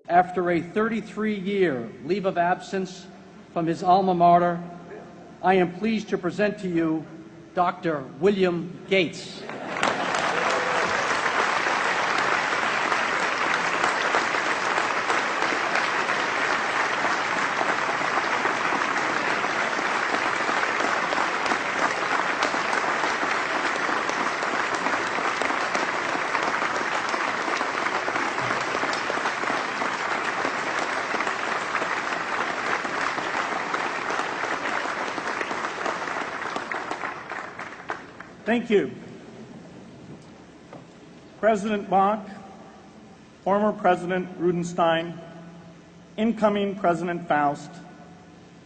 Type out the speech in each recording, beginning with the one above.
After a 33-year leave of absence from his alma mater, I am pleased to present to you Dr. William Gates. Thank you. President Bach, former President Rudenstein, incoming President Faust,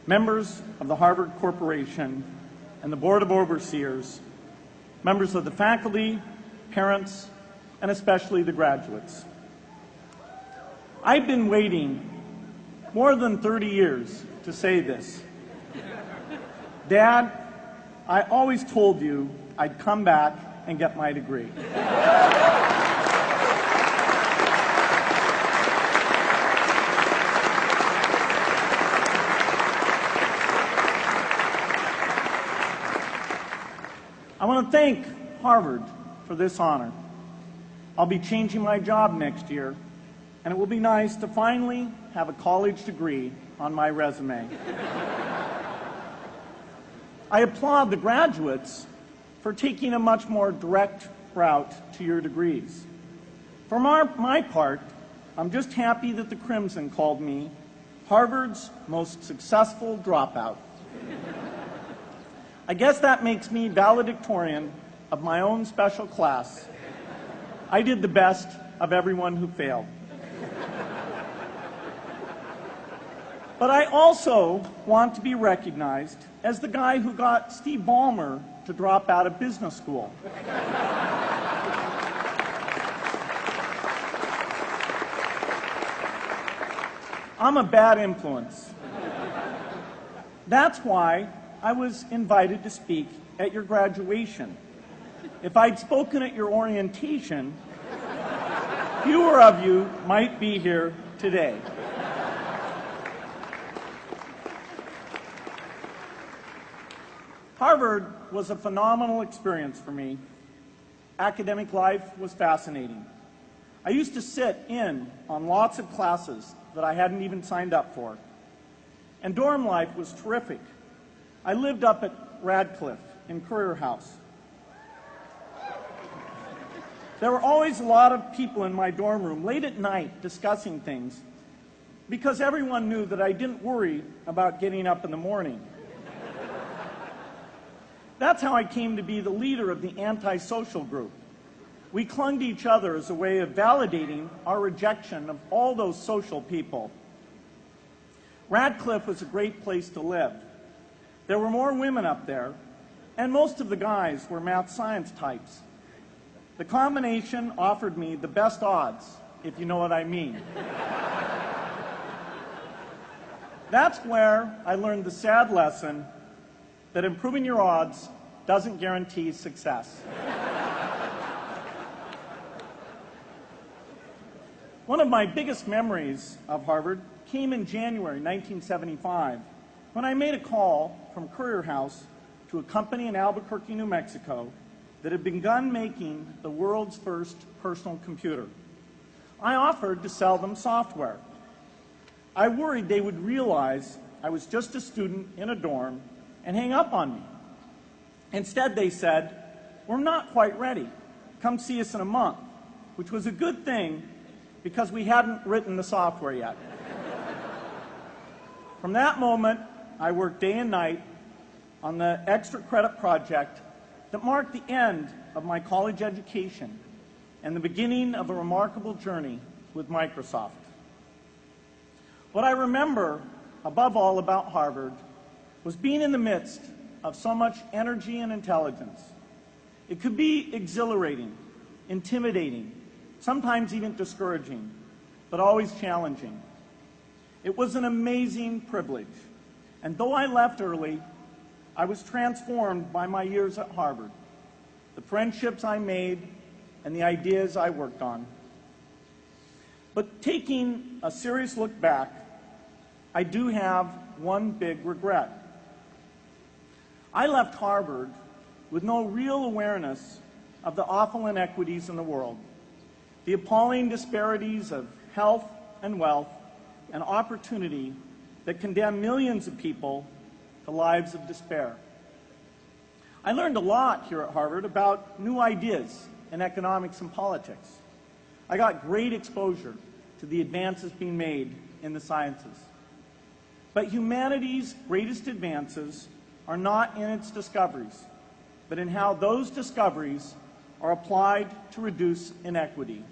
members of the Harvard Corporation and the Board of Overseers, members of the faculty, parents, and especially the graduates. I've been waiting more than 30 years to say this. Dad, I always told you I'd come back and get my degree. I want to thank Harvard for this honor. I'll be changing my job next year, and it will be nice to finally have a college degree on my resume. I applaud the graduates for taking a much more direct route to your degrees. For my part, I'm just happy that the Crimson called me Harvard's most successful dropout. I guess that makes me valedictorian of my own special class. I did the best of everyone who failed. But I also want to be recognized as the guy who got Steve Ballmer to drop out of business school. I'm a bad influence. That's why I was invited to speak at your graduation. If I'd spoken at your orientation, fewer of you might be here today. Harvard was a phenomenal experience for me. Academic life was fascinating. I used to sit in on lots of classes that I hadn't even signed up for. And dorm life was terrific. I lived up at Radcliffe in Currier House. There were always a lot of people in my dorm room late at night discussing things because everyone knew that I didn't worry about getting up in the morning. That's how I came to be the leader of the antisocial group. We clung to each other as a way of validating our rejection of all those social people. Radcliffe was a great place to live. There were more women up there, and most of the guys were math science types. The combination offered me the best odds, if you know what I mean. That's where I learned the sad lesson that improving your odds doesn't guarantee success. One of my biggest memories of Harvard came in January 1975 when I made a call from Currier House to a company in Albuquerque, New Mexico that had begun making the world's first personal computer. I offered to sell them software. I worried they would realize I was just a student in a dorm and hang up on me. Instead, they said, "We're not quite ready. Come see us in a month," which was a good thing because we hadn't written the software yet. From that moment, I worked day and night on the extra credit project that marked the end of my college education and the beginning of a remarkable journey with Microsoft. What I remember above all about Harvard was being in the midst of so much energy and intelligence. It could be exhilarating, intimidating, sometimes even discouraging, but always challenging. It was an amazing privilege, and though I left early, I was transformed by my years at Harvard, the friendships I made, and the ideas I worked on. But taking a serious look back, I do have one big regret. I left Harvard with no real awareness of the awful inequities in the world, the appalling disparities of health and wealth and opportunity that condemn millions of people to lives of despair. I learned a lot here at Harvard about new ideas in economics and politics. I got great exposure to the advances being made in the sciences. But humanity's greatest advances are not in its discoveries, but in how those discoveries are applied to reduce inequity.